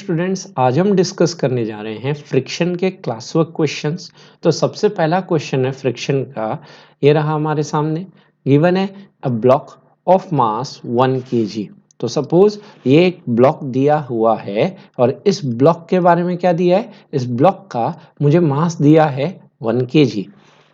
Students, आज हम discuss करने जा रहे हैं फ्रिक्शन के क्लास वर्क क्वेश्चंस। तो सबसे पहला क्वेश्चन है फ्रिक्शन का। ये रहा हमारे सामने। गिवन है a block of mass 1 kg। तो सपोज ये एक ब्लॉक दिया हुआ है और इस ब्लॉक के बारे में क्या दिया है, इस ब्लॉक का मुझे मास दिया है 1 kg।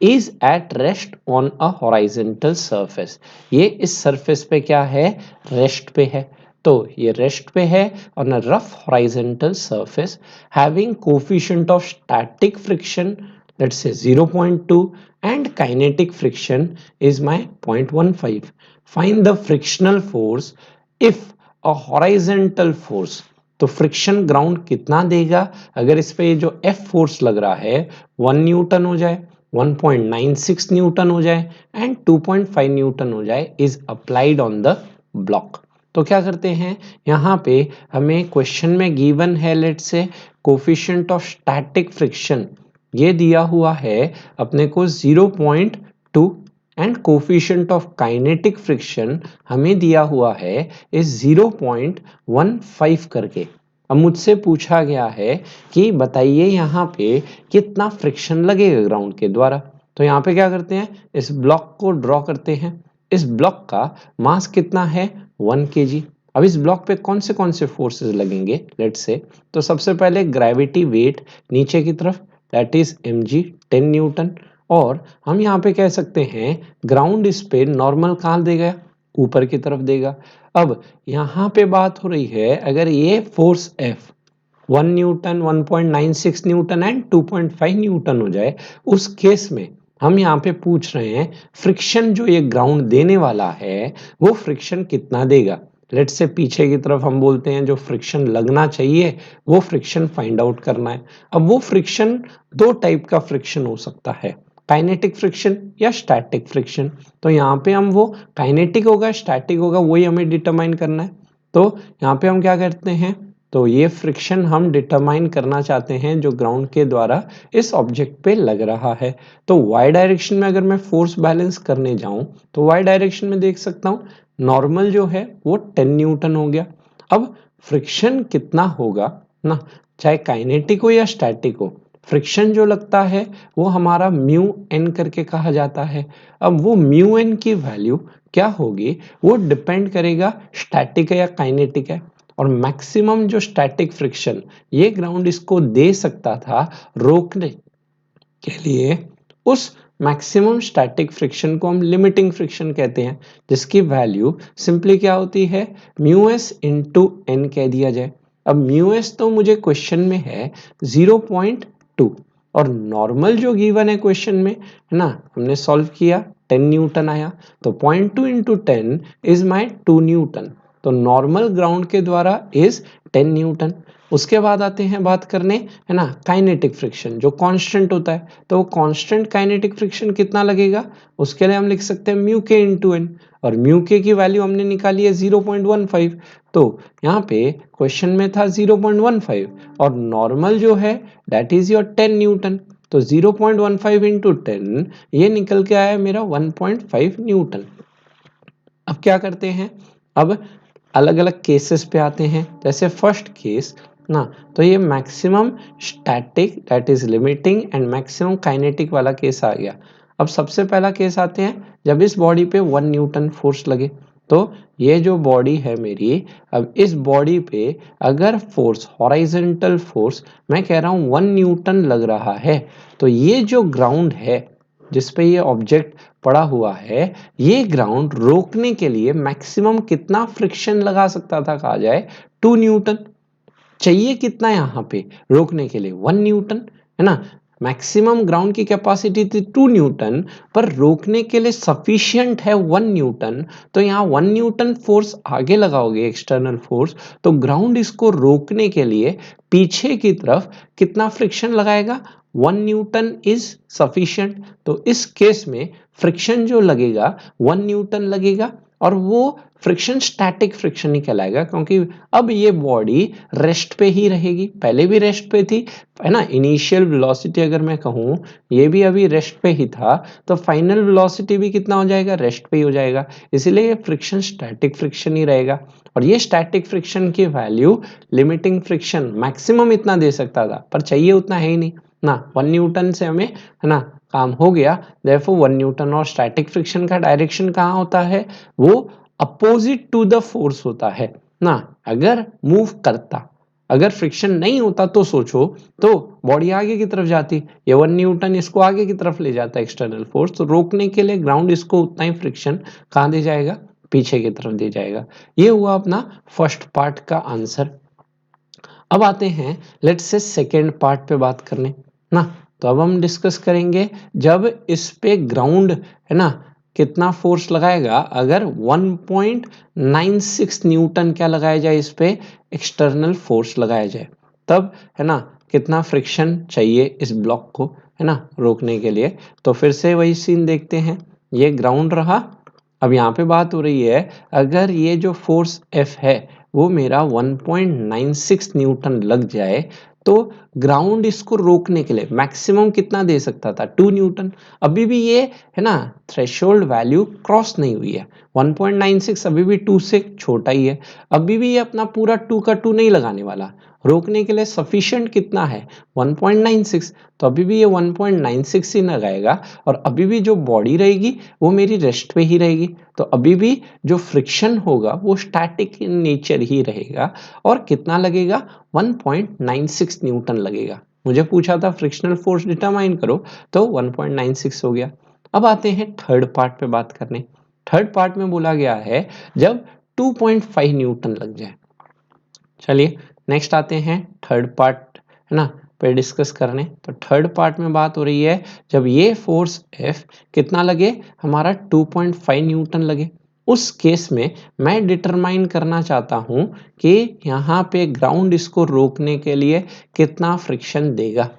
Is at rest on a horizontal surface. ये इस सरफेस पे क्या है, रेस्ट पे है। तो ये रेस्ट पे है on a rough horizontal surface having coefficient of static friction, let's say 0.2, and kinetic friction is my 0.15. Find the frictional force if a horizontal force। तो फ्रिक्शन ग्राउंड कितना देगा अगर इस पे जो एफ फोर्स लग रहा है 1 न्यूटन हो जाए, 1.96 न्यूटन हो जाए एंड 2.5 न्यूटन हो जाए, is applied on the block. तो क्या करते हैं, यहाँ पे हमें क्वेश्चन में गिवन है, लेट से कोफिशिएंट ऑफ स्टैटिक फ्रिक्शन ये दिया हुआ है अपने को 0.2 and coefficient of kinetic friction हमें दिया हुआ है इस 0.15 करके। अब मुझसे पूछा गया है कि बताइए यहाँ पे कितना फ्रिक्शन लगेगा ग्राउंड के द्वारा। तो यहाँ पे क्या करते हैं, इस ब्लॉक को ड्रॉ करते हैं। इस ब्लॉक का मास कितना है 1 kg। अब इस ब्लॉक पे कौन से फोर्सेस लगेंगे, लेट्स से। तो सबसे पहले ग्रेविटी वेट नीचे की तरफ, दैट इज mg 10 न्यूटन। और हम यहाँ पे कह सकते हैं ग्राउंड इस पे नॉर्मल कहाँ देगा, ऊपर की तरफ देगा। अब यहाँ पे बात हो रही है अगर ये force F 1 Newton, 1.96 Newton and 2.5 Newton हो जाए, उस केस में हम यहाँ पे पूछ रहे हैं फ्रिक्शन जो ये ग्राउंड देने वाला है वो फ्रिक्शन कितना देगा। लेट से पीछे की तरफ हम बोलते हैं जो फ्रिक्शन लगना चाहिए वो फ्रिक्शन फाइंड आउट करना है। अब वो फ्रिक्शन दो टाइप का फ्रिक्शन हो सकता है, काइनेटिक फ्रिक्शन या स्टैटिक फ्रिक्शन। तो यहाँ पे हम वो काइनेटिक होगा स्टैटिक होगा वही हमें डिटरमाइन करना है। तो यहाँ पे हम क्या करते हैं, तो ये फ्रिक्शन हम डिटरमाइन करना चाहते हैं जो ग्राउंड के द्वारा इस ऑब्जेक्ट पे लग रहा है। तो वाई डायरेक्शन में अगर मैं फोर्स बैलेंस करने जाऊं तो वाई डायरेक्शन में देख सकता हूं नॉर्मल जो है वो 10 न्यूटन हो गया। अब फ्रिक्शन कितना होगा ना, चाहे काइनेटिक हो या स्टैटिक हो, फ्रिक्शन जो लगता है वो हमारा म्यू एन करके कहा जाता है। अब वो म्यू एन की वैल्यू क्या होगी वो डिपेंड करेगा स्टैटिक है या काइनेटिक है। और मैक्सिमम जो स्टैटिक फ्रिक्शन ये ग्राउंड इसको दे सकता था रोकने के लिए, उस मैक्सिमम स्टैटिक फ्रिक्शन को हम लिमिटिंग फ्रिक्शन कहते हैं, जिसकी वैल्यू सिंपली क्या होती है म्यू एस इंटू एन कह दिया जाए। अब म्यू एस तो मुझे क्वेश्चन में है 0.2 और नॉर्मल जो गिवन है क्वेश्चन में है ना, हमने सॉल्व किया 10 न्यूटन आया। तो 0.2 इंटू 10 इज माई 2 न्यूटन। तो नॉर्मल ग्राउंड के द्वारा इज 10 न्यूटन। उसके बाद आते हैं बात करने, है ना, काइनेटिक फ्रिक्शन जो कांस्टेंट होता है। तो वो कांस्टेंट काइनेटिक फ्रिक्शन कितना लगेगा, उसके लिए हम लिख सकते हैं म्यू के इंटू एन। और म्यू के की वैल्यू हमने निकाली है 0.15। तो यहाँ पे क्वेश्चन में था 0.15 और नॉर्मल जो है दैट इज योर 10 न्यूटन। तो 0.15 इंटू 10 ये निकल के आया मेरा 1.5 न्यूटन। अब क्या करते हैं, अब अलग अलग केसेस पे आते हैं। जैसे फर्स्ट केस ना, तो ये maximum static that is limiting and maximum kinetic वाला केस आ गया। अब सबसे पहला केस आते हैं जब इस बॉडी पे 1 न्यूटन फोर्स लगे। तो ये जो बॉडी है मेरी, अब इस बॉडी पे अगर फोर्स हॉरिजॉन्टल फोर्स मैं कह रहा हूँ 1 न्यूटन लग रहा है, तो ये जो ग्राउंड है जिस पे ये ऑब्जेक्ट पड़ा हुआ है, ये ग्राउंड रोकने के लिए मैक्सिमम कितना फ्रिक्शन लगा सकता था, कहा जाए 2 न्यूटन। चाहिए कितना यहाँ पे रोकने के लिए 1 न्यूटन, है ना। मैक्सिमम ग्राउंड की कैपेसिटी थी 2 न्यूटन, पर रोकने के लिए सफिशियंट है 1 न्यूटन। तो यहाँ 1 न्यूटन फोर्स आगे लगाओगे एक्सटर्नल फोर्स, तो ग्राउंड इसको रोकने के लिए पीछे की तरफ कितना फ्रिक्शन लगाएगा, 1 न्यूटन इज सफिशियंट। तो इस केस में फ्रिक्शन जो लगेगा 1 न्यूटन लगेगा और वो फ्रिक्शन स्टैटिक फ्रिक्शन ही कहलाएगा, क्योंकि अब ये बॉडी रेस्ट पे ही रहेगी, पहले भी रेस्ट पे थी, है ना। इनिशियल वेलोसिटी अगर मैं कहूँ ये भी अभी रेस्ट पे ही था, तो फाइनल वेलोसिटी भी कितना हो जाएगा, रेस्ट पे ही हो जाएगा। इसीलिए फ्रिक्शन स्टैटिक फ्रिक्शन ही रहेगा। और ये स्टैटिक फ्रिक्शन की वैल्यू लिमिटिंग फ्रिक्शन मैक्सिमम इतना दे सकता था, पर चाहिए उतना है ही नहीं ना, 1 न्यूटन से हमें है ना काम हो गया। Therefore 1 Newton. और स्टैटिक फ्रिक्शन का डायरेक्शन कहाँ होता है, वो अपोजिट टू द फोर्स होता है ना। अगर मूव करता, अगर फ्रिक्शन नहीं होता तो सोचो, तो बॉडी आगे की तरफ जाती, ये 1 न्यूटन इसको आगे की तरफ ले जाता एक्सटर्नल फोर्स, तो रोकने के लिए ग्राउंड इसको उतना ही फ्रिक्शन कहाँ दे जाएगा, पीछे की तरफ दे जाएगा। ये हुआ अपना फर्स्ट पार्ट का आंसर। अब आते हैं लेट्स से सेकेंड पार्ट पे बात करने ना। तो अब हम डिस्कस करेंगे जब इस पे ग्राउंड है ना कितना फोर्स लगाएगा, अगर 1.96 न्यूटन क्या लगाया जाए इस पे, एक्सटर्नल फोर्स लगाया जाए, तब है ना कितना फ्रिक्शन चाहिए इस ब्लॉक को है ना रोकने के लिए। तो फिर से वही सीन देखते हैं, ये ग्राउंड रहा। अब यहाँ पे बात हो रही है, अगर ये जो फोर्स F है वो मेरा 1.96 न्यूटन लग जाए, तो ग्राउंड इसको रोकने के लिए मैक्सिमम कितना दे सकता था, 2 न्यूटन। अभी भी ये है ना थ्रेशोल्ड वैल्यू क्रॉस नहीं हुई है, 1.96 अभी भी 2 से छोटा ही है, अभी भी ये अपना पूरा 2 का 2 नहीं लगाने वाला। रोकने के लिए सफिशिएंट कितना है, 1.96, तो अभी भी ये 1.96 ही लगाएगा, और अभी भी जो बॉडी रहेगी वो मेरी रेस्ट पे ही रहेगी, तो अभी भी जो फ्रिक्शन होगा वो स्टैटिक इन नेचर ही रहेगा, और कितना लगेगा, 1.96 न्यूटन लगेगा। मुझे पूछा था फ्रिक्शनल फोर्स डिटरमाइन करो, तो 1.96 हो गया। अब आते हैं थर्ड पार्ट पे बात करने। थर्ड पार्ट में बोला गया है जब 2.5 न्यूटन लग जाए। चलिए नेक्स्ट आते हैं थर्ड पार्ट है ना पे डिस्कस करने। तो थर्ड पार्ट में बात हो रही है जब ये फोर्स F कितना लगे, हमारा 2.5 न्यूटन लगे, उस केस में मैं डिटरमाइन करना चाहता हूं कि यहाँ पे ग्राउंड इसको रोकने के लिए कितना फ्रिक्शन देगा।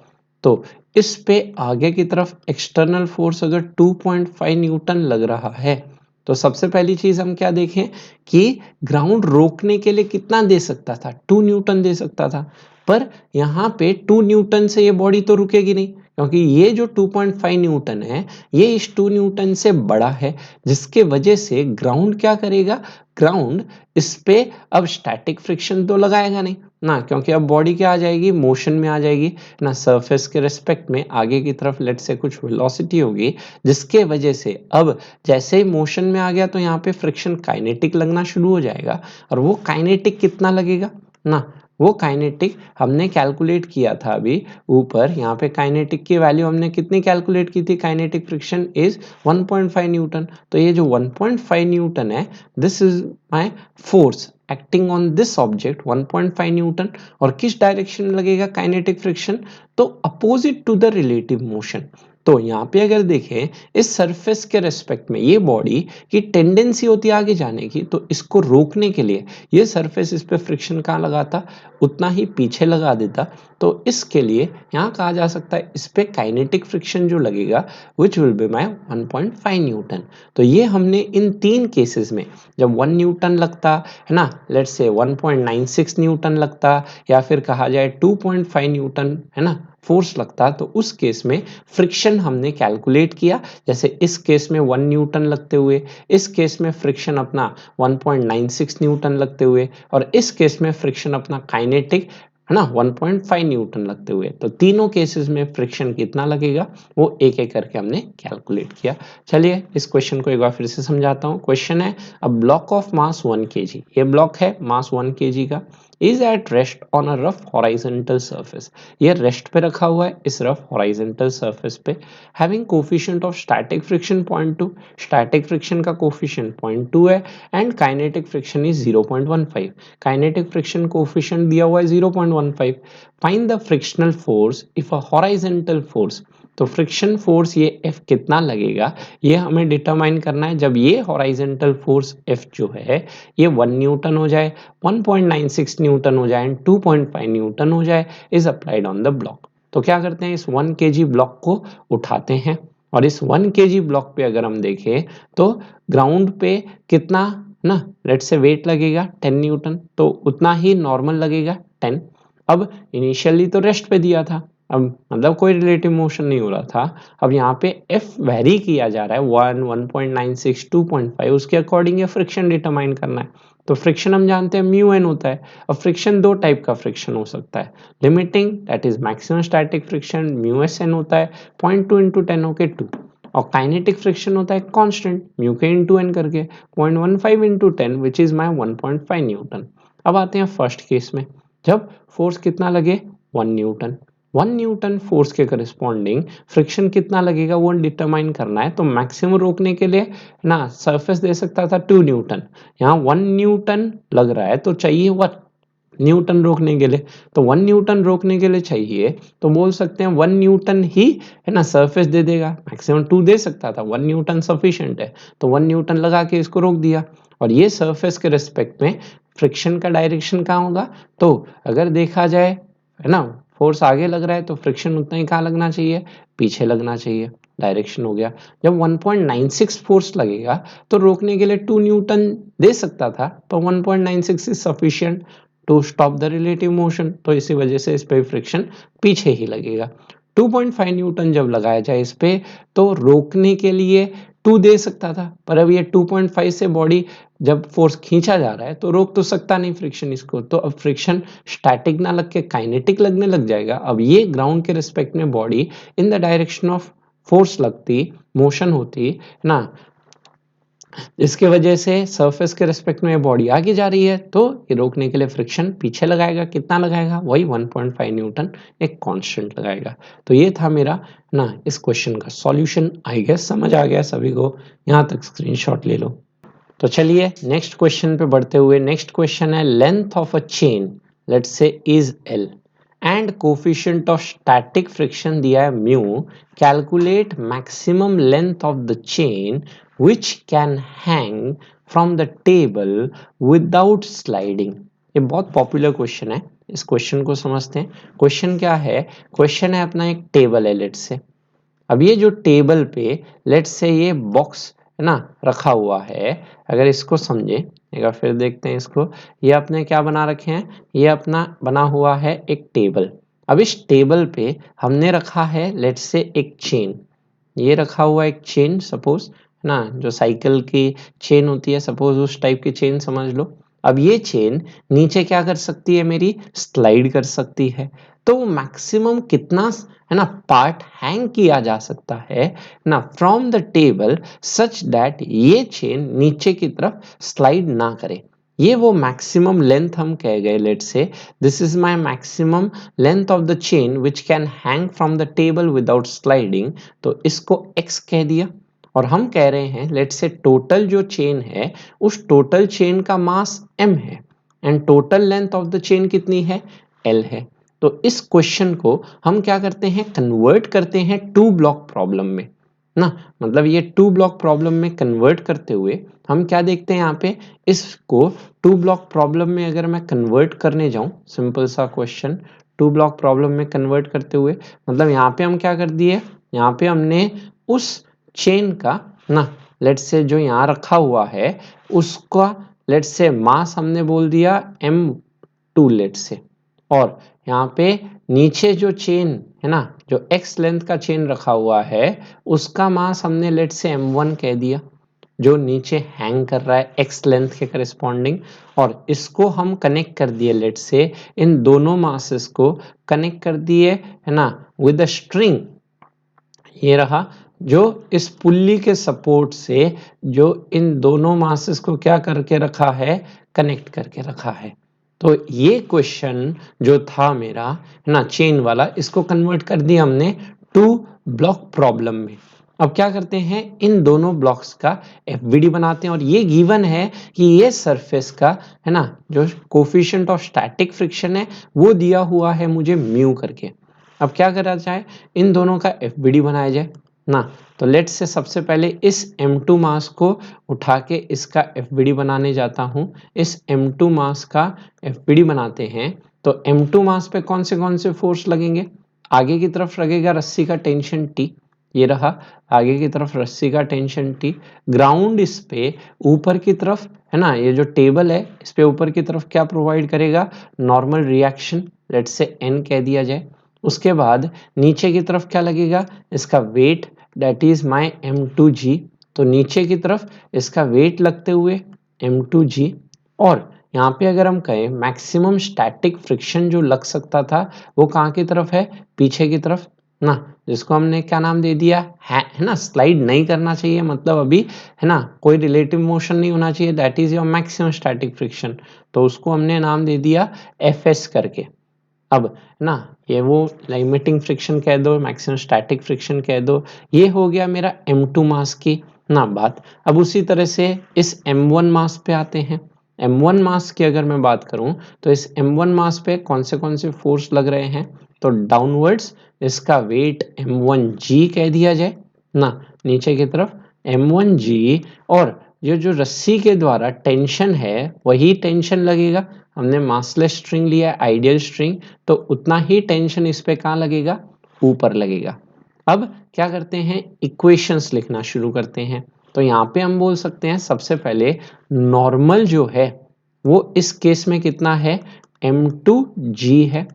तो इस पे आगे की तरफ एक्सटर्नल फोर्स अगर 2.5 न्यूटन लग रहा है, तो सबसे पहली चीज हम क्या देखें कि ग्राउंड रोकने के लिए कितना दे सकता था, 2 न्यूटन दे सकता था। पर यहाँ पे 2 न्यूटन से ये बॉडी तो रुकेगी नहीं, क्योंकि ये जो 2.5 न्यूटन है ये इस 2 न्यूटन से बड़ा है, जिसके वजह से ग्राउंड क्या करेगा, ग्राउंड इस पे अब स्टैटिक फ्रिक्शन तो लगाएगा नहीं ना, क्योंकि अब बॉडी क्या आ जाएगी, मोशन में आ जाएगी ना, सरफेस के रिस्पेक्ट में आगे की तरफ लेट से कुछ वेलोसिटी होगी, जिसके वजह से अब जैसे ही मोशन में आ गया तो यहाँ पे फ्रिक्शन काइनेटिक लगना शुरू हो जाएगा। और वो काइनेटिक कितना लगेगा ना, वो काइनेटिक हमने कैलकुलेट किया था अभी ऊपर, यहाँ पे काइनेटिक की वैल्यू हमने कितनी कैलकुलेट की थी, काइनेटिक फ्रिक्शन इज 1.5 न्यूटन। तो ये जो 1.5 न्यूटन है, this is my force acting on this object, 1.5 newton. और किस डायरेक्शन में लगेगा काइनेटिक फ्रिक्शन, तो opposite to the relative motion. तो यहाँ पे अगर देखें इस सरफेस के रेस्पेक्ट में ये बॉडी की टेंडेंसी होती है आगे जाने की, तो इसको रोकने के लिए ये सरफेस इस पे फ्रिक्शन कहाँ लगाता, उतना ही पीछे लगा देता। तो इसके लिए यहाँ कहा जा सकता है इस पे काइनेटिक फ्रिक्शन जो लगेगा which will be my 1.5 Newton. तो ये हमने इन तीन केसेस में, जब 1 न्यूटन लगता है ना, लेट्स से 1.96 न्यूटन लगता, या फिर कहा जाए 2.5 न्यूटन है ना फोर्स लगता, तो उस केस में फ्रिक्शन हमने कैलकुलेट किया। जैसे इस केस में 1 न्यूटन लगते हुए, इस केस में फ्रिक्शन अपना 1.96 न्यूटन लगते हुए, और इस केस में फ्रिक्शन अपना काइनेटिक है ना 1.5 न्यूटन लगते हुए। तो तीनों केसेस में फ्रिक्शन कितना लगेगा वो एक एक करके हमने कैलकुलेट किया। चलिए इस क्वेश्चन को एक बार फिर से समझाता हूँ। क्वेश्चन है a block of mass 1 kg, ये ब्लॉक है मास 1 kg का, is at rest on a rough horizontal surface, ये रेस्ट पे रखा हुआ है इस रफ हॉराइजॉन्टल सरफेस पे, having coefficient of static friction 0.2, static friction का कोफिशिएंट 0.2 है, and kinetic friction is 0.15, kinetic friction coefficient दिया हुआ है 0.15। Find the frictional force if a horizontal force, तो फ्रिक्शन फोर्स ये F कितना लगेगा ये हमें डिटरमाइन करना है जब ये हॉराइजॉन्टल फोर्स F जो है ये 1 न्यूटन हो जाए, 1.96 न्यूटन हो जाए एंड 2.5 न्यूटन हो जाए, is applied on the block. तो क्या करते हैं, इस 1 kg ब्लॉक को उठाते हैं, और इस 1 kg ब्लॉक पे अगर हम देखें तो ग्राउंड पे कितना ना लेट से वेट लगेगा 10 न्यूटन, तो उतना ही नॉर्मल लगेगा 10। अब इनिशियली तो रेस्ट पे दिया था, अब मतलब कोई रिलेटिव मोशन नहीं हो रहा था, अब यहाँ पे F वेरी किया जा रहा है 1, 1.96, 2.5, उसके अकॉर्डिंग ये फ्रिक्शन डिटरमाइन करना है। तो फ्रिक्शन हम जानते हैं म्यू एन होता है। अब फ्रिक्शन दो टाइप का फ्रिक्शन हो सकता है, limiting that is maximum static friction mu s n होता है 0.2 इंटू 10 होके 2, और काइनेटिक फ्रिक्शन होता है कांस्टेंट म्यू के इंटू एन करके 0.15 into 10 which is my 1.5 Newton. अब आते हैं फर्स्ट केस में, जब फोर्स कितना लगे 1 न्यूटन, 1 न्यूटन फोर्स के करस्पॉन्डिंग फ्रिक्शन कितना लगेगा वो डिटरमाइन करना है। तो मैक्सिमम रोकने के लिए ना सरफेस दे सकता था 2 न्यूटन, यहाँ 1 न्यूटन लग रहा है तो चाहिए 1 न्यूटन रोकने के लिए, तो 1 न्यूटन रोकने के लिए चाहिए तो बोल सकते हैं 1 न्यूटन ही है ना सरफेस दे देगा, मैक्सिमम 2 दे सकता था, 1 न्यूटन सफिशिएंट है तो 1 न्यूटन लगा के इसको रोक दिया। और ये सरफेस के रिस्पेक्ट में फ्रिक्शन का डायरेक्शन कहाँ होगा, तो अगर देखा जाए है ना फोर्स आगे लग रहा है तो फ्रिक्शन उतना ही कहाँ लगना चाहिए, पीछे लगना चाहिए, डायरेक्शन हो गया। जब 1.96 फोर्स लगेगा तो रोकने के लिए 2 न्यूटन दे सकता था, तो 1.96 is sufficient to stop the relative motion, तो इसी वजह से इस पे फ्रिक्शन पीछे ही लगेगा। 2.5 न्यूटन जब लगाया जाए इस पे तो रोकने के लिए 2 दे सकता था, पर अब ये 2.5 से बॉडी जब फोर्स खींचा जा रहा है तो रोक तो सकता नहीं फ्रिक्शन इसको, तो अब फ्रिक्शन स्टैटिक ना लग के काइनेटिक लगने लग जाएगा। अब ये ग्राउंड के रिस्पेक्ट में body in the direction of force लगती, मोशन होती ना, इसके वजह से सरफेस के रिस्पेक्ट में बॉडी आगे जा रही है तो ये रोकने के लिए फ्रिक्शन पीछे लगाएगा, कितना लगाएगा वही 1.5 न्यूटन एक कांस्टेंट लगाएगा। तो ये था मेरा ना इस क्वेश्चन का सॉल्यूशन। आई गेस समझ आ गया सभी को, यहाँ तक स्क्रीनशॉट ले लो। तो चलिए नेक्स्ट क्वेश्चन पे बढ़ते हुए, नेक्स्ट क्वेश्चन है length of a chain let's say is L and coefficient of static friction दिया है mu, calculate maximum length of the chain which can hang from the table without sliding। ये बहुत popular question है, इस question को समझते हैं। Question क्या है, क्वेश्चन है अपना एक टेबल है लेट्स से, अब ये जो टेबल पे लेट्स से ये बॉक्स है ना रखा हुआ है, अगर इसको समझे एक बार फिर देखते हैं इसको, ये अपने क्या बना रखे हैं, ये अपना बना हुआ है एक टेबल। अब इस टेबल पे हमने रखा है लेट्स से एक चेन, ये रखा हुआ एक चेन सपोज है ना, जो साइकिल की चेन होती है सपोज उस टाइप की चेन समझ लो। अब ये चेन नीचे क्या कर सकती है मेरी, स्लाइड कर सकती है, तो मैक्सिमम कितना है ना पार्ट हैंग किया जा सकता है ना from the table such that ये चेन नीचे की तरफ स्लाइड ना करे, ये वो मैक्सिमम लेंथ हम कह गए let's say this is my maximum length of the chain which can hang from the table without sliding, तो इसको x कह दिया। और हम कह रहे हैं लेट्स से टोटल जो चेन है उस टोटल चेन का मास m है and total length of the chain कितनी है, l है। तो इस क्वेश्चन को हम क्या करते हैं, कन्वर्ट करते हैं टू ब्लॉक प्रॉब्लम में ना, मतलब ये टू ब्लॉक प्रॉब्लम में कन्वर्ट करते हुए हम क्या देखते हैं यहाँ पे, इसको टू ब्लॉक प्रॉब्लम में अगर मैं कन्वर्ट करने जाऊं, सिंपल सा क्वेश्चन टू ब्लॉक प्रॉब्लम में कन्वर्ट करते हुए मतलब यहाँ पे हम क्या कर दिए, यहाँ पे हमने उस चेन का ना लेट्स से जो यहाँ रखा हुआ है उसका लेट्स से मास हमने बोल दिया m2 लेट्स से, और यहाँ पे नीचे जो चेन है ना जो x लेंथ का चेन रखा हुआ है उसका मास हमने लेट से m1 कह दिया, जो नीचे हैंग कर रहा है x लेंथ के करस्पॉन्डिंग, और इसको हम कनेक्ट कर दिए लेट से इन दोनों मासेस को कनेक्ट कर दिए है ना विद अ स्ट्रिंग, ये रहा जो इस पुल्ली के सपोर्ट से जो इन दोनों मासेस को क्या करके रखा है, कनेक्ट करके रखा है। तो ये क्वेश्चन जो था मेरा है ना चेन वाला, इसको कन्वर्ट कर दिया हमने टू ब्लॉक प्रॉब्लम में। अब क्या करते हैं, इन दोनों ब्लॉक्स का एफबीडी बनाते हैं, और ये गिवन है कि ये सरफेस का है ना जो कोफिशिएंट ऑफ स्टैटिक फ्रिक्शन है वो दिया हुआ है मुझे म्यू करके। अब क्या करा जाए, इन दोनों का एफबीडी बनाया जाए ना, तो लेट्स से सबसे पहले इस m2 मास को उठा के इसका एफबीडी बनाने जाता हूं। इस m2 मास का एफबीडी बनाते हैं तो m2 मास पे कौन से फोर्स लगेंगे, आगे की तरफ लगेगा रस्सी का टेंशन T, ये रहा आगे की तरफ रस्सी का टेंशन T, ग्राउंड इस पे ऊपर की तरफ है ना, ये जो टेबल है इस पे ऊपर की तरफ क्या प्रोवाइड करेगा, normal reaction let's say n कह दिया जाए। उसके बाद नीचे की तरफ क्या लगेगा, इसका wait that is my m2g, तो नीचे की तरफ इसका वेट लगते हुए m2g, और यहाँ पे अगर हम कहें मैक्सिमम स्टैटिक फ्रिक्शन जो लग सकता था वो कहाँ की तरफ है, पीछे की तरफ ना, जिसको हमने क्या नाम दे दिया है ना, स्लाइड नहीं करना चाहिए, मतलब अभी है ना कोई रिलेटिव मोशन नहीं होना चाहिए, that is your maximum static friction, तो उसको हमने नाम दे दिया एफ करके। अब ना ये वो लिमिटिंग फ्रिक्शन कह दो, मैक्सिमम स्टैटिक फ्रिक्शन कह दो, ये हो गया मेरा M2 मास की ना बात। अब उसी तरह से इस M1 मास पे आते हैं। M1 मास की अगर मैं बात करूं तो इस M1 मास पे कौन से फोर्स लग रहे हैं, तो डाउनवर्ड्स इसका वेट M1G कह दिया जाए ना, नीचे की तरफ M1G, और ये जो रस्सी के द्वारा टेंशन है वही टेंशन लगेगा, हमने मासलेस स्ट्रिंग लिया है आइडियल स्ट्रिंग, तो उतना ही टेंशन इस पे कहाँ लगेगा, ऊपर लगेगा। अब क्या करते हैं, इक्वेशंस लिखना शुरू करते हैं। तो यहाँ पे हम बोल सकते हैं सबसे पहले नॉर्मल जो है वो इस केस में कितना है, M2G है,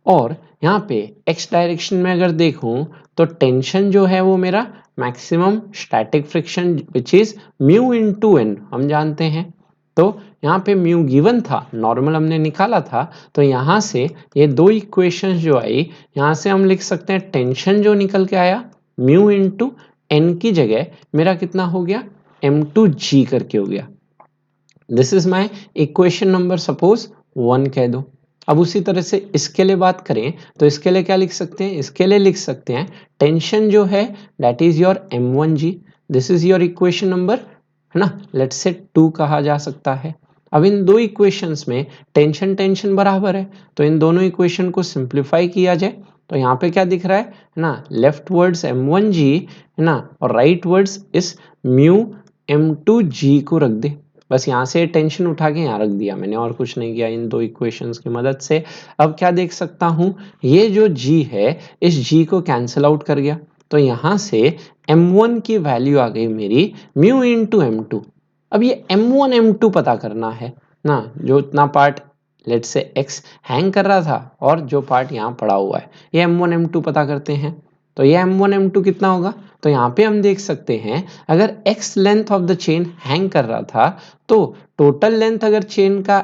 और यहाँ पे x डायरेक्शन में अगर देखूं तो टेंशन जो है वो मेरा maximum static friction which is mu into n हम जानते हैं। तो यहाँ पे म्यू गिवन था, नॉर्मल हमने निकाला था, तो यहाँ से ये दो इक्वेशंस जो आई, यहाँ से हम लिख सकते हैं टेंशन जो निकल के आया म्यू इनटू n की जगह मेरा कितना हो गया, M2G करके हो गया। This is my equation number suppose 1 कह दो। अब उसी तरह से इसके लिए बात करें तो इसके लिए क्या लिख सकते हैं, इसके लिए लिख सकते हैं टेंशन जो है that is your M1G, this is your equation number, है ना, लेट्स से 2 कहा जा सकता है। अब इन दो इक्वेशंस में टेंशन टेंशन बराबर है, तो इन दोनों इक्वेशन को सिंप्लीफाई किया जाए तो यहाँ पे क्या दिख रहा है ना, लेफ्ट वर्ड्स M1G है ना, और राइट वर्ड्स इस म्यू M2G को रख दे, बस यहाँ से टेंशन उठा के यहाँ रख दिया मैंने, और कुछ नहीं किया इन दो इक्वेशंस की मदद से। अब क्या देख सकता हूँ, ये जो g है इस g को कैंसिल आउट कर गया, तो यहाँ से M1 की वैल्यू आ गई मेरी म्यू इंटू M2। अब ये M1 M2 पता करना है ना, जो इतना पार्ट लेट से x हैंग कर रहा था और जो पार्ट यहाँ पड़ा हुआ है, ये M1 M2 पता करते हैं। तो ये M1 M2 कितना होगा, तो यहाँ पे हम देख सकते हैं अगर x length of the chain hang कर रहा था तो टोटल लेंथ अगर चेन का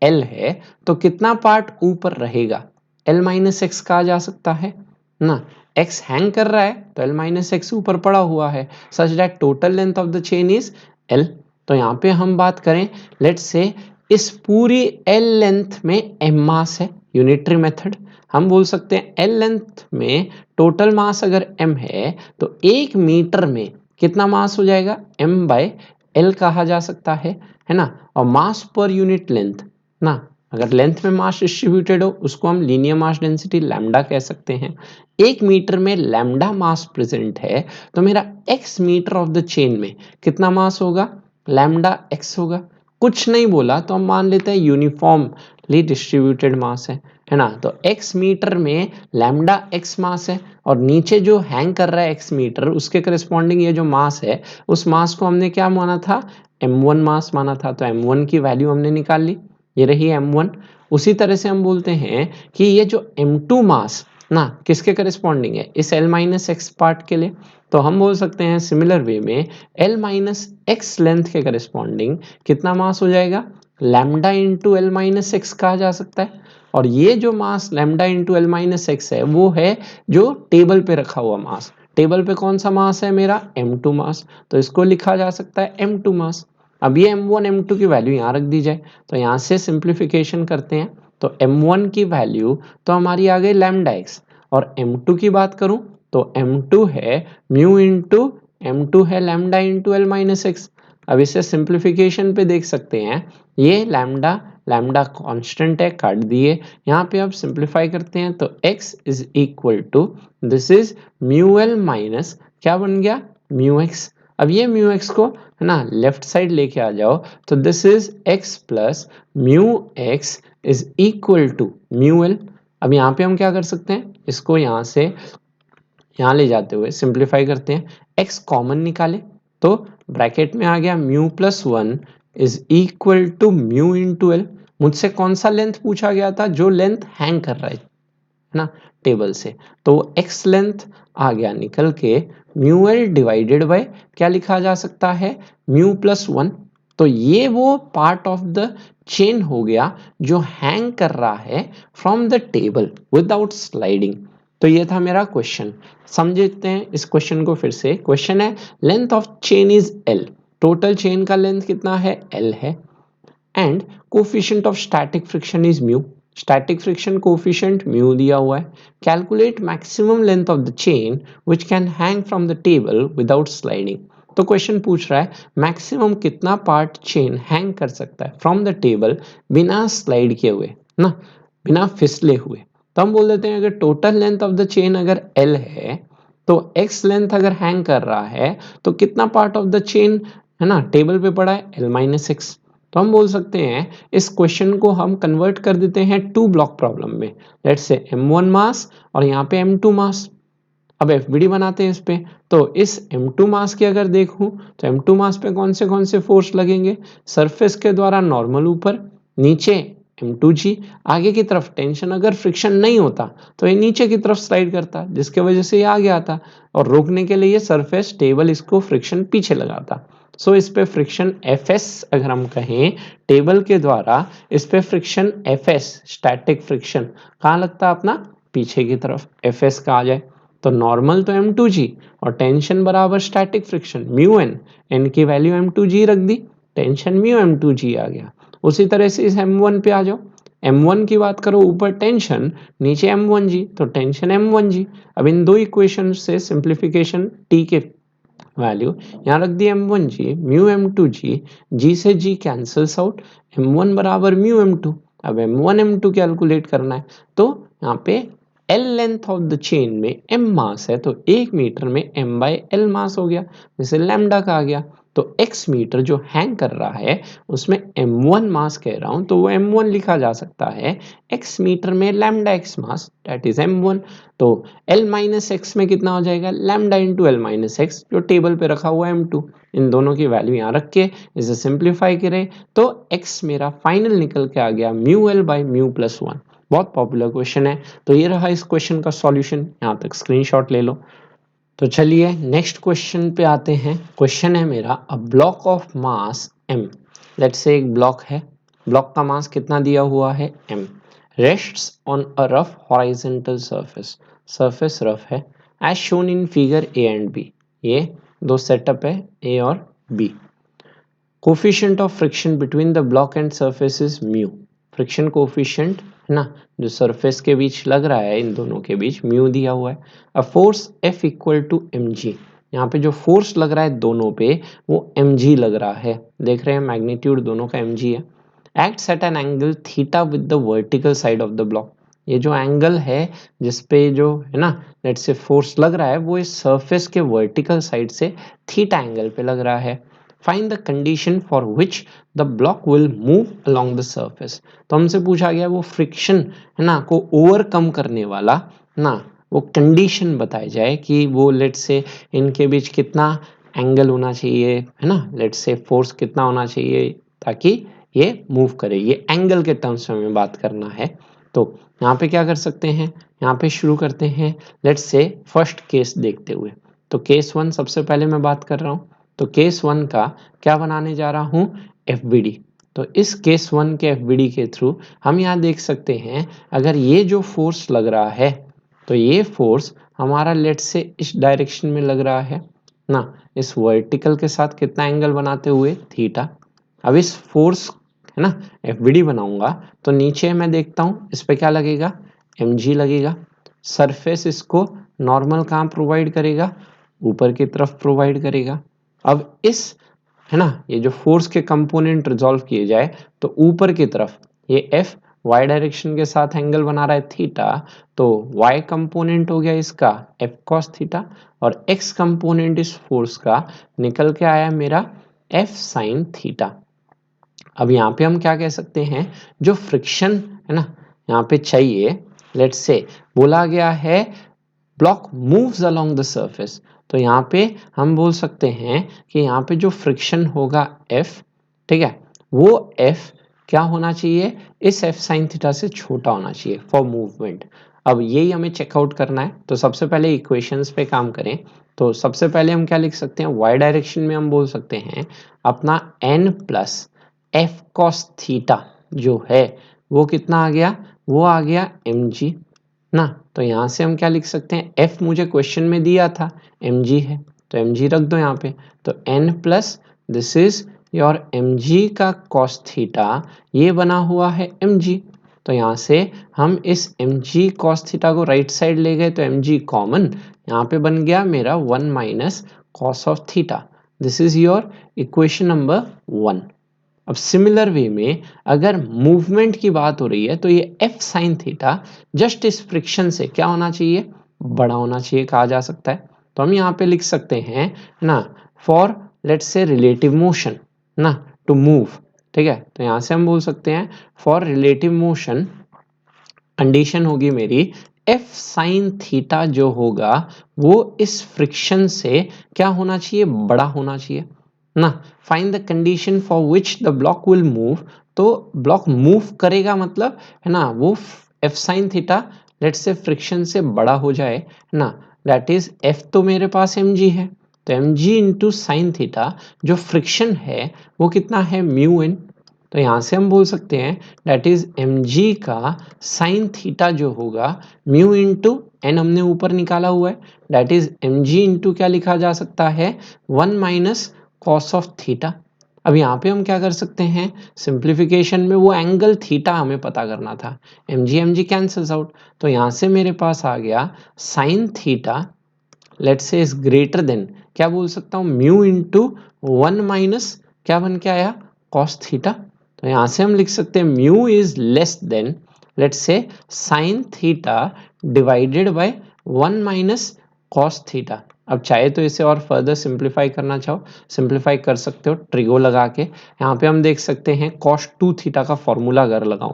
L है तो कितना पार्ट ऊपर रहेगा, L माइनस एक्स कहा जा सकता है ना, x हैंग कर रहा है तो L माइनस एक्स ऊपर पड़ा हुआ है, such that total length of the chain is L। तो यहाँ पे हम बात करें लेट्स से इस पूरी L लेंथ में m मास है, यूनिटरी मेथड, हम बोल सकते हैं L लेंथ में टोटल मास अगर m है तो 1 मीटर में कितना मास हो जाएगा, m बाय L कहा जा सकता है ना, और मास पर यूनिट लेंथ ना, अगर लेंथ में मास डिस्ट्रीब्यूटेड हो उसको हम लीनियर मास डेंसिटी लैम्डा कह सकते हैं। 1 मीटर में लैम्डा मास प्रेजेंट है तो मेरा x metre of the chain में कितना मास होगा, लैम्डा x होगा। कुछ नहीं बोला तो हम मान लेते हैं यूनिफॉर्मली डिस्ट्रीब्यूटेड मास है ना, तो x मीटर में लैम्डा x मास है, और नीचे जो हैंग कर रहा है x मीटर उसके करस्पॉन्डिंग ये जो मास है उस मास को हमने क्या माना था, M1 मास माना था, तो M1 की वैल्यू हमने निकाल ली, ये रही M1। उसी तरह से हम बोलते हैं कि ये जो M2 मास ना किसके करस्पॉन्डिंग है, इस L माइनस एक्स पार्ट के लिए, तो हम बोल सकते हैं सिमिलर वे में L माइनस एक्स लेंथ के करस्पॉन्डिंग कितना मास हो जाएगा, lambda into L minus x कहा जा सकता है। और ये जो mass lambda into L minus x है वो है जो टेबल पे रखा हुआ मास, टेबल पे कौन सा मास है मेरा, M2 मास, तो इसको लिखा जा सकता है M2 मास। अब ये M1 M2 की वैल्यू यहाँ रख दी जाए, तो यहाँ से सिंप्लीफिकेशन करते हैं तो M1 की वैल्यू तो हमारी आ गई लैम्डा एक्स, और M2 की बात करूं तो M2 है म्यू इंटू M2 है lambda into L minus x. अब इसे सिंप्लीफिकेशन पे देख सकते हैं, ये लैम्डा लैम्डा कांस्टेंट है काट दिए, यहाँ पे अब सिंप्लीफाई करते हैं तो x is equal to this is mu l minus क्या बन गया, म्यू एक्स। अब ये म्यू एक्स को है ना लेफ्ट साइड लेके आ जाओ तो this is x plus mu x is equal to mu l. अब यहाँ पे हम क्या कर सकते हैं, इसको यहाँ से यहाँ ले जाते हुए सिंप्लीफाई करते हैं, x कॉमन निकाले तो ब्रैकेट में आ गया mu plus 1 is equal to mu into l. मुझसे कौन सा लेंथ पूछा गया था, जो लेंथ हैंग कर रहा है ना टेबल से, तो x लेंथ आ गया निकल के म्यू एल डिवाइडेड बाय क्या लिखा जा सकता है, म्यू प्लस 1 तो ये वो पार्ट ऑफ द चेन हो गया जो हैंग कर रहा है from the table without sliding. तो ये था मेरा क्वेश्चन। समझते हैं इस क्वेश्चन को फिर से। क्वेश्चन है length of chain is L, total chain का लेंथ कितना है, एल है, and coefficient of static friction is mu, static friction coefficient mu दिया हुआ है। Calculate maximum length of the chain which can hang from the table without sliding. तो question पूछ रहा है मैक्सिमम कितना पार्ट चेन हैंग कर सकता है फ्रॉम द टेबल बिना स्लाइड किए हुए ना, बिना फिसले हुए। तो हम बोल देते हैं अगर total length of the chain अगर एल है तो एक्स लेंथ अगर हैंग कर रहा है तो कितना पार्ट ऑफ द चेन है ना टेबल पे पड़ा है, एल माइनस एक्स। तो हम बोल सकते हैं इस क्वेश्चन को हम कन्वर्ट कर देते हैं टू ब्लॉक प्रॉब्लम में। लेट्स से m1 मास और यहाँ पे m2 मास। अब एफबीडी बनाते हैं इस पे। तो इस m2 मास की अगर देखूं तो m2 मास पे कौन से फोर्स लगेंगे, सरफेस के द्वारा नॉर्मल ऊपर, नीचे m2g, आगे की तरफ टेंशन अगर फ्रिक्शन नहीं होता तो ये नीचे की तरफ स्लाइड करता जिसके वजह से ये आगे आता और रोकने के लिए सरफेस टेबल इसको फ्रिक्शन पीछे लगाता। सो इस पे फ्रिक्शन Fs अगर हम कहें टेबल के द्वारा, इस पे फ्रिक्शन Fs स्टैटिक फ्रिक्शन कहाँ लगता है अपना, पीछे की तरफ, Fs का आ जाए। तो नॉर्मल तो m2g और टेंशन बराबर static friction mu n, n की वैल्यू m2g रख दी, टेंशन म्यू m2g आ गया। उसी तरह से इस m1 पे आ जाओ, m1 की बात करो ऊपर टेंशन, नीचे m1g तो टेंशन m1g। अब इन दो इक्वेशन से सिंप्लीफिकेशन t के वैल्यू यहाँ रख दी m1g म्यू m2g, g से g कैंसल्स आउट, m1 बराबर म्यू m2। अब m1 m2 कैलकुलेट करना है तो यहाँ पे L length of the chain में m मास है तो 1 मीटर में m बाई एल मास हो गया, जैसे लैम्डा का आ गया। तो x मीटर जो हैंग कर रहा है उसमें m1 मास कह रहा हूं तो वो m1 लिखा जा सकता है x मीटर में lambda x mass that is m1। तो L माइनस एक्स में कितना हो जाएगा, lambda into L minus x जो टेबल पे रखा हुआ है m2। इन दोनों की वैल्यू यहाँ रख के इसे सिंप्लीफाई करें तो x मेरा फाइनल निकल के आ गया mu L by mu plus 1। बहुत पॉपुलर क्वेश्चन है। तो ये रहा इस क्वेश्चन का सॉल्यूशन, यहाँ तक स्क्रीनशॉट ले लो। तो चलिए नेक्स्ट क्वेश्चन पे आते हैं। क्वेश्चन है मेरा a block of mass m, let's say एक ब्लॉक है, ब्लॉक का मास कितना दिया हुआ है m, rests on a rough horizontal surface, surface rough है as shown in figure A and B. ये दो सेटअप है ए और B. Coefficient of friction between the block and surface is mu, friction coefficient है ना जो surface के बीच लग रहा है इन दोनों के बीच म्यू दिया हुआ है। A force F equal to mg, यहाँ पे जो फोर्स लग रहा है दोनों पे वो mg लग रहा है, देख रहे हैं मैग्नीट्यूड दोनों का mg है। Acts at an angle theta with the vertical side of the block, ये जो एंगल है जिसपे जो है ना लेट्स से फोर्स लग रहा है वो इस सरफेस के वर्टिकल साइड से थीटा एंगल पे लग रहा है। Find the condition for which the block will move along the surface. तो हमसे पूछा गया वो फ्रिक्शन है ना को ओवरकम करने वाला ना वो कंडीशन बताई जाए कि वो लेट्स से इनके बीच कितना एंगल होना चाहिए है ना, लेट्स से फोर्स कितना होना चाहिए ताकि ये मूव करे, ये एंगल के टर्म्स में हमें बात करना है। तो यहाँ पे क्या कर सकते हैं, यहाँ पे शुरू करते हैं लेट्स से फर्स्ट केस देखते हुए। तो केस 1 सबसे पहले मैं बात कर रहा हूँ। तो केस 1 का क्या बनाने जा रहा हूँ, FBD। तो इस केस 1 के FBD के थ्रू हम यहाँ देख सकते हैं अगर ये जो फोर्स लग रहा है तो ये फोर्स हमारा लेट्स से इस डायरेक्शन में लग रहा है ना, इस वर्टिकल के साथ कितना एंगल बनाते हुए, थीटा। अब इस फोर्स है ना FBD बनाऊंगा तो नीचे मैं देखता हूँ इस पे क्या लगेगा, mg लगेगा। सरफेस इसको नॉर्मल कहाँ प्रोवाइड करेगा, ऊपर की तरफ प्रोवाइड करेगा। अब इस है ना ये जो फोर्स के कंपोनेंट रिजॉल्व किए जाए तो ऊपर की तरफ ये F y डायरेक्शन के साथ एंगल बना रहा है थीटा, तो y कंपोनेंट हो गया इसका F cos थीटा और x कंपोनेंट इस फोर्स का निकल के आया मेरा F sin थीटा। अब यहाँ पे हम क्या कह सकते हैं, जो फ्रिक्शन है ना यहाँ पे चाहिए, लेट्स से बोला गया है block moves along the surface, तो यहाँ पे हम बोल सकते हैं कि यहाँ पे जो फ्रिक्शन होगा F, ठीक है, वो F क्या होना चाहिए, इस F sin थीटा से छोटा होना चाहिए फॉर मूवमेंट। अब यही हमें चेकआउट करना है। तो सबसे पहले इक्वेशंस पे काम करें। तो सबसे पहले हम क्या लिख सकते हैं, वाई डायरेक्शन में हम बोल सकते हैं अपना n plus F cos theta जो है वो कितना आ गया, वो आ गया mg ना। तो यहाँ से हम क्या लिख सकते हैं, f मुझे क्वेश्चन में दिया था mg है, तो mg रख दो यहाँ पे। तो n plus this is your mg का cos थीटा, ये बना हुआ है mg। तो यहाँ से हम इस mg cos थीटा को राइट साइड ले गए तो mg कॉमन, यहाँ पे बन गया मेरा 1 minus cos of theta. This is your equation number 1। अब सिमिलर वे में अगर मूवमेंट की बात हो रही है तो ये एफ साइन थीटा जस्ट इस फ्रिक्शन से क्या होना चाहिए, बड़ा होना चाहिए कहा जा सकता है। तो हम यहाँ पे लिख सकते हैं ना, for let's say relative motion ना टू मूव, ठीक है। तो यहाँ से हम बोल सकते हैं फॉर रिलेटिव मोशन कंडीशन होगी मेरी एफ साइन थीटा जो होगा वो इस फ्रिक्शन से क्या होना चाहिए, बड़ा होना चाहिए ना। Find the condition for which the block will move, तो ब्लॉक मूव करेगा मतलब है ना वो F sine theta let's say friction से बड़ा हो जाए है ना। दैट इज एफ तो मेरे पास एम जी है, तो m g into sine theta जो फ्रिक्शन है वो कितना है म्यू एन। तो यहाँ से हम बोल सकते हैं दैट इज एम जी का साइन थीटा जो होगा म्यू इंटू एन हमने ऊपर निकाला हुआ है, that is m g into क्या लिखा जा सकता है 1 माइनस कॉस ऑफ थीटा। अब यहाँ पे हम क्या कर सकते हैं, सिंप्लीफिकेशन में वो एंगल थीटा हमें पता करना था, एम जी कैंसल्स आउट। तो यहाँ से मेरे पास आ गया sine theta let's say is greater then, क्या बोल सकता हूँ म्यू इंटू 1 माइनस क्या बन के आया कॉस थीटा। तो यहाँ से हम लिख सकते हैं mu is less then let's say sign theta divided by 1 minus cos theta. अब चाहे तो इसे और फर्दर सिंप्लीफाई करना चाहो सिंप्लीफाई कर सकते हो ट्रिगो लगा के। यहाँ पे हम देख सकते हैं कॉस 2 थीटा का फॉर्मूला अगर लगाऊं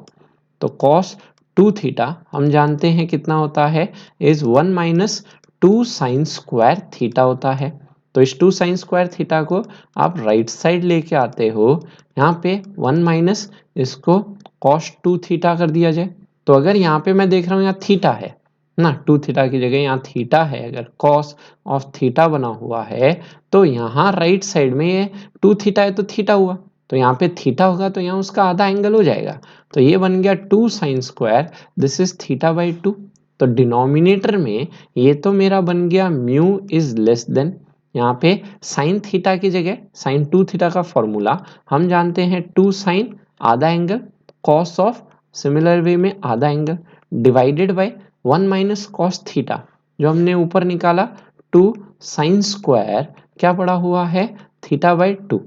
तो कॉस 2 थीटा हम जानते हैं कितना होता है, is 1 minus 2 sine square theta होता है। तो इस 2 साइन स्क्वायर थीटा को आप राइट साइड लेके आते हो, यहाँ पे 1 माइनस इसको कॉस 2 थीटा कर दिया जाए। तो अगर यहाँ पे मैं देख रहा हूँ यहाँ थीटा है ना, 2 थीटा की जगह यहाँ थीटा है, अगर कॉस ऑफ थीटा बना हुआ है तो यहाँ राइट साइड में ये 2 थीटा है तो थीटा हुआ, तो यहाँ पे थीटा होगा तो यहाँ उसका आधा एंगल हो जाएगा। तो ये बन गया 2 sine square this is theta by 2। तो डिनोमिनेटर में ये तो मेरा बन गया म्यू इज लेस देन, यहाँ पे साइन थीटा की जगह साइन 2 थीटा का फॉर्मूला हम जानते हैं 2 साइन आधा angle cos of similar way में आधा angle divided by 1 minus cos theta जो हमने ऊपर निकाला 2 साइन स्क्वायर क्या पड़ा हुआ है थीटा बाई 2।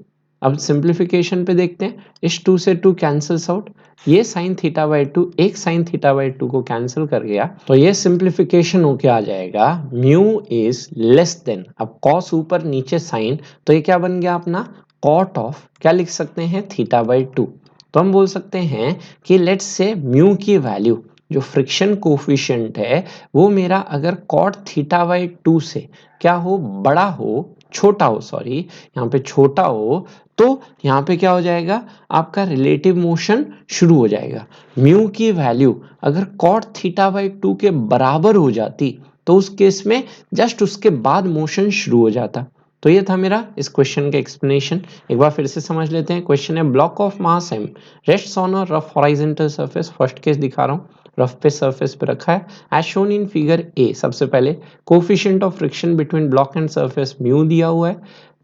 अब सिंप्लीफिकेशन पे देखते हैं, इस 2 से 2 कैंसल्स आउट, ये साइन थीटा बाई 2 एक साइन थीटा बाई 2 को कैंसिल कर गया, तो ये सिंप्लीफिकेशन होके आ जाएगा म्यू इज लेस देन, अब कॉस ऊपर नीचे साइन, तो ये क्या बन गया अपना कॉट ऑफ क्या लिख सकते हैं थीटा बाई 2। तो हम बोल सकते हैं कि लेट्स से म्यू की वैल्यू जो फ्रिक्शन कोफिशिएंट है वो मेरा अगर कॉट थीटा बाई 2 से क्या हो बड़ा हो छोटा हो, सॉरी यहाँ पे छोटा हो, तो यहाँ पे क्या हो जाएगा आपका रिलेटिव मोशन शुरू हो जाएगा। म्यू की वैल्यू अगर कॉट थीटा बाई 2 के बराबर हो जाती तो उस केस में जस्ट उसके बाद मोशन शुरू हो जाता। तो ये था मेरा इस क्वेश्चन का एक्सप्लेनेशन। एक बार फिर से समझ लेते हैं। क्वेश्चन है block of mass M rests on a rough horizontal surface, first case दिखा रहा हूँ, रफ पे सरफेस पे रखा है as shown in figure A. सबसे पहले coefficient of friction between block and surface mu दिया हुआ है,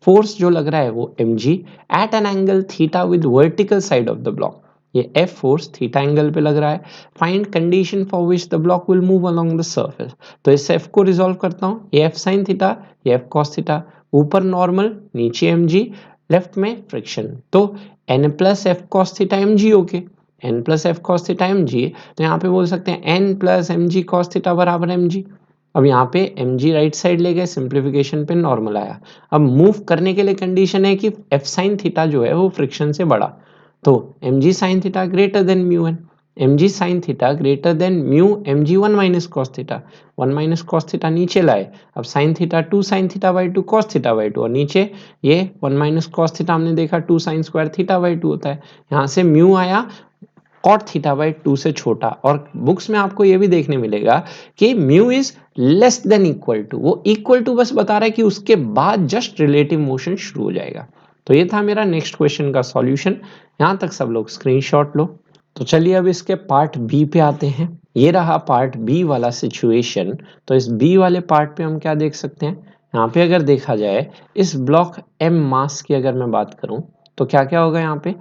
फोर्स जो लग रहा है वो mg at an angle theta with vertical side of the block, ये F फोर्स थीटा एंगल पे लग रहा है। Find condition for which the block will move along the surface, तो इस F को रिजॉल्व करता हूँ, ये F साइन थीटा ये F कॉस थीटा, ऊपर नॉर्मल नीचे mg लेफ्ट में फ्रिक्शन, तो n plus F cos theta mg okay, n plus F cos theta mg, तो यहाँ पे बोल सकते हैं n plus mg cos theta बराबर mg। अब यहाँ पे mg राइट साइड ले गए सिंप्लीफिकेशन पे नॉर्मल आया। अब मूव करने के लिए कंडीशन है कि एफ साइन थीटा जो है वो फ्रिक्शन से बड़ा, तो mg sine theta greater than mu n, mg sine theta greater than mu mg 1 minus cos theta, 1 minus cos theta नीचे लाए, अब sine theta 2 sine theta by 2 cos theta by 2, और नीचे ये 1 माइनस कॉस थीटा हमने देखा 2 sine square theta by 2 होता है, यहाँ से म्यू आया कॉट थीटा बाई 2 से छोटा। और बुक्स में आपको ये भी देखने मिलेगा कि mu is less than equal to, वो इक्वल टू बस बता रहा है कि उसके बाद जस्ट रिलेटिव मोशन शुरू हो जाएगा। तो ये था मेरा नेक्स्ट क्वेश्चन का सॉल्यूशन। यहां तक सब लोग स्क्रीनशॉट लो। तो चलिए अब इसके पार्ट बी पे आते हैं। ये रहा पार्ट बी वाला सिचुएशन। तो इस बी वाले पार्ट पे हम क्या देख सकते हैं, यहाँ पे अगर देखा जाए इस ब्लॉक एम मास की अगर मैं बात करूं तो क्या क्या होगा यहाँ पे,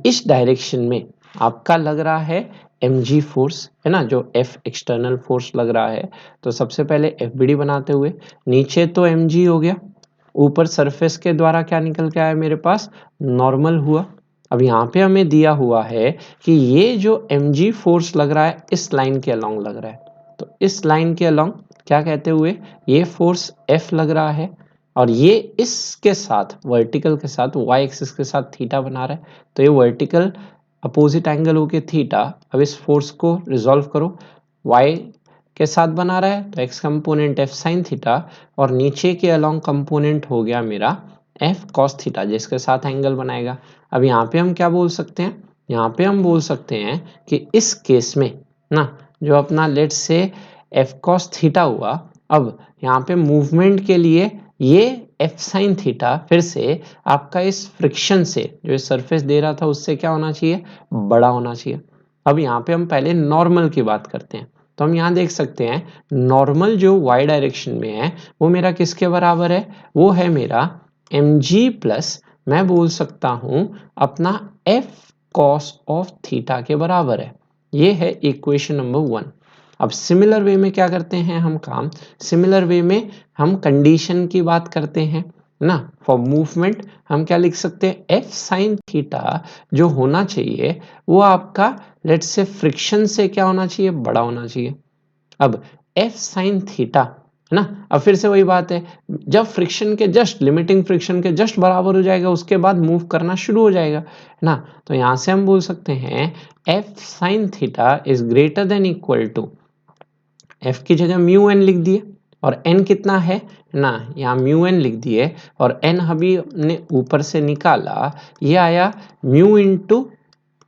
इस डायरेक्शन में आपका लग रहा है mg फोर्स है ना, जो F एक्सटर्नल फोर्स लग रहा है। तो सबसे पहले FBD बनाते हुए नीचे तो mg हो गया, ऊपर सरफेस के द्वारा क्या निकल के आया मेरे पास, नॉर्मल हुआ। अब यहाँ पे हमें दिया हुआ है कि ये जो mg फोर्स लग रहा है इस लाइन के अलोंग लग रहा है। तो इस लाइन के अलोंग क्या कहते हुए ये फोर्स F लग रहा है, और ये इसके साथ वर्टिकल के साथ y एक्सिस के साथ थीटा बना रहा है। तो ये वर्टिकल अपोजिट एंगल हो के थीटा। अब इस फोर्स को रिजॉल्व करो, y के साथ बना रहा है तो x component f sine theta, और नीचे के अलोंग कंपोनेंट हो गया मेरा f cos थीटा जिसके साथ एंगल बनाएगा। अब यहाँ पे हम क्या बोल सकते हैं, यहाँ पे हम बोल सकते हैं कि इस केस में ना जो अपना लेट से f cos थीटा हुआ, अब यहाँ पे मूवमेंट के लिए ये f साइन थीटा फिर से आपका इस फ्रिक्शन से जो सरफेस दे रहा था उससे क्या होना चाहिए, बड़ा होना चाहिए। अब यहाँ पे हम पहले नॉर्मल की बात करते हैं। तो हम यहाँ देख सकते हैं नॉर्मल जो y डायरेक्शन में है वो मेरा किसके बराबर है, वो है मेरा mg प्लस मैं बोल सकता हूं अपना f cos ऑफ थीटा के बराबर है। ये है इक्वेशन नंबर 1। अब सिमिलर वे में क्या करते हैं हम काम, सिमिलर वे में हम कंडीशन की बात करते हैं ना। फॉर मूवमेंट हम क्या लिख सकते हैं, f साइन थीटा जो होना चाहिए वो आपका लेट्स से फ्रिक्शन से क्या होना चाहिए, बड़ा होना चाहिए। अब f साइन थीटा है ना, अब फिर से वही बात है, जब फ्रिक्शन के जस्ट लिमिटिंग फ्रिक्शन के जस्ट बराबर हो जाएगा उसके बाद मूव करना शुरू हो जाएगा है ना। तो यहां से हम बोल सकते हैं f sine theta is greater than equal to, f की जगह म्यू एन लिख दिए और n कितना है ना, यहाँ म्यू एन लिख दिए और n अभी हमने ऊपर से निकाला, ये आया म्यू इंटू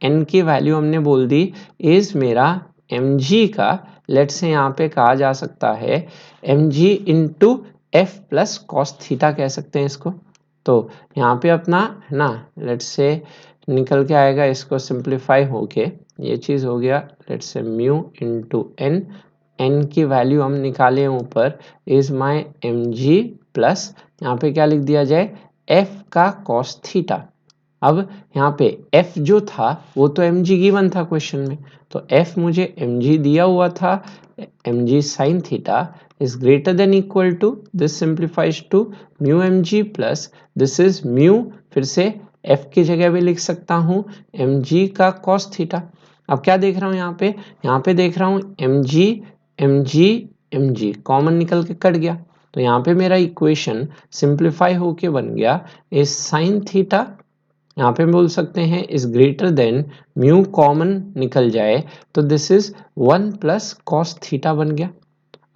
n की वैल्यू हमने बोल दी इज मेरा mg का, लेट से यहाँ पे कहा जा सकता है mg into F plus cos theta कह सकते हैं इसको। तो यहाँ पे अपना है ना लेट से निकल के आएगा, इसको सिंप्लीफाई होके ये चीज़ हो गया लेट से म्यू इंटू एन, एन की वैल्यू हम निकाले ऊपर इज माई mg प्लस यहाँ पे क्या लिख दिया जाए f का कॉस थीटा। अब यहाँ पे f जो था वो तो mg गिवन था क्वेश्चन में, तो f मुझे mg दिया हुआ था, mg sine theta is greater than equal to this simplifies to mu mg plus this is mu, फिर से f की जगह भी लिख सकता हूँ mg का cos थीटा। अब क्या देख रहा हूँ यहाँ पे देख रहा हूँ mg mg mg कॉमन निकल के कट गया, तो यहाँ पे मेरा इक्वेशन सिंप्लीफाई होके बन गया इज साइन थीटा, यहाँ पे बोल सकते हैं is greater than mu common निकल जाए तो this is 1 plus cos theta बन गया।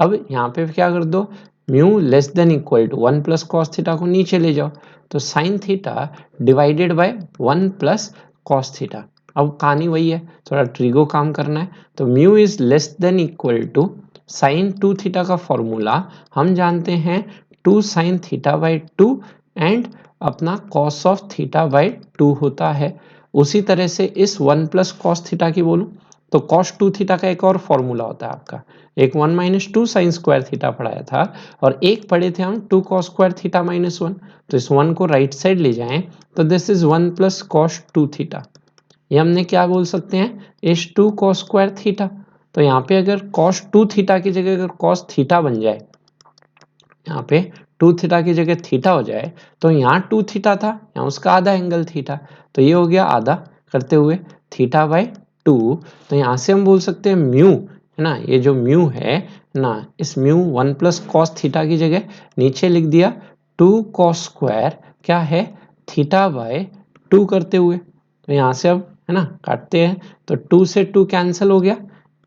अब यहाँ पे क्या कर दो, mu less than equal to 1 plus cos theta को नीचे ले जाओ तो sine theta divided by 1 plus cos theta. अब कहानी वही है, थोड़ा ट्रिगो काम करना है, तो mu is less than equal to sine 2 theta का फॉर्मूला हम जानते हैं 2 साइन थीटा बाई 2 एंड अपना कॉस ऑफ थीटा बाई 2 होता है। उसी तरह से इस 1 प्लस कॉस थीटा की बोलूं तो कॉस 2 थीटा का एक और फॉर्मूला होता है आपका, एक 1 माइनस 2 साइन स्क्वायर थीटा पढ़ाया था और एक पढ़े थे हम 2 कॉस स्क्वायर थीटा माइनस 1। तो इस 1 को राइट साइड ले जाएं तो this is 1 plus cos 2 theta. ये हमने क्या बोल सकते हैं, इस 2 कॉस स्क्वायर थीटा। तो यहाँ पे अगर कॉस 2 थीटा की जगह अगर कॉस थीटा बन जाए, यहाँ पे 2 थीटा की जगह थीटा हो जाए तो यहाँ 2 थीटा था, यहाँ उसका आधा एंगल थीटा, तो ये हो गया आधा करते हुए थीटा बाई 2। तो यहाँ से हम बोल सकते हैं म्यू है ना, ये जो म्यू है ना, इस म्यू 1 प्लस कॉस थीटा की जगह नीचे लिख दिया 2 कॉस स्क्वायर क्या है थीटा बाय 2 करते हुए। तो यहाँ से अब है ना काटते हैं तो 2 से 2 कैंसिल हो गया,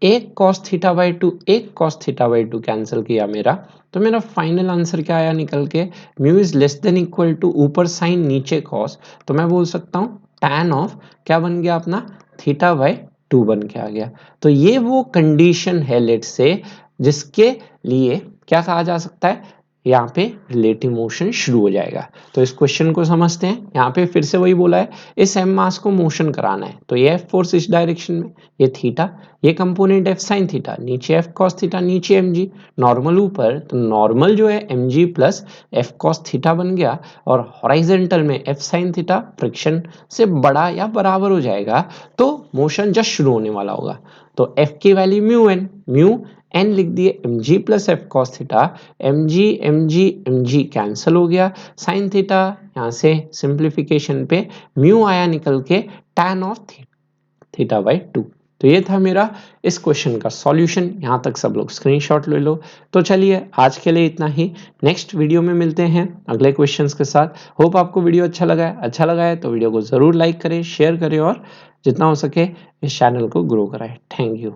एक कॉस थीटा बाई 2 एक कॉस थीटा बाई 2 कैंसिल किया मेरा, तो मेरा फाइनल आंसर क्या आया निकल के, mu is less than equal to ऊपर साइन नीचे कॉस, तो मैं बोल सकता हूँ tan ऑफ क्या बन गया अपना थीटा बाई 2 बन के आ गया। तो ये वो कंडीशन है लेट से जिसके लिए क्या कहा जा सकता है, यहाँ पे रिलेटिव मोशन शुरू हो जाएगा। तो इस क्वेश्चन को समझते हैं। यहाँ पे फिर से वही बोला है, इस एम मास को मोशन कराना है, तो ये एफ फोर्स इस डायरेक्शन में, ये थीटा, ये कंपोनेंट एफ साइन थीटा, नीचे एफ कॉस थीटा, नीचे एम जी, नॉर्मल ऊपर, तो नॉर्मल जो है M G plus F cos theta बन गया, और हॉराइजेंटल में एफ साइन थीटा फ्रिक्शन से बड़ा या बराबर हो जाएगा, तो मोशन जस्ट शुरू होने वाला होगा। तो एफ की वैल्यू म्यू एन लिख दिए, M G plus F cos theta, M G cancel हो गया, साइन थीटा यहाँ से सिंप्लीफिकेशन पे म्यू आया निकल के tan ऑफ थीटा बाई 2। तो ये था मेरा इस क्वेश्चन का सॉल्यूशन। यहाँ तक सब लोग स्क्रीनशॉट ले लो। तो चलिए आज के लिए इतना ही, नेक्स्ट वीडियो में मिलते हैं अगले क्वेश्चंस के साथ। होप आपको वीडियो अच्छा लगा है तो वीडियो को जरूर लाइक करें, शेयर करें और जितना हो सके इस चैनल को ग्रो कराएं। Thank you.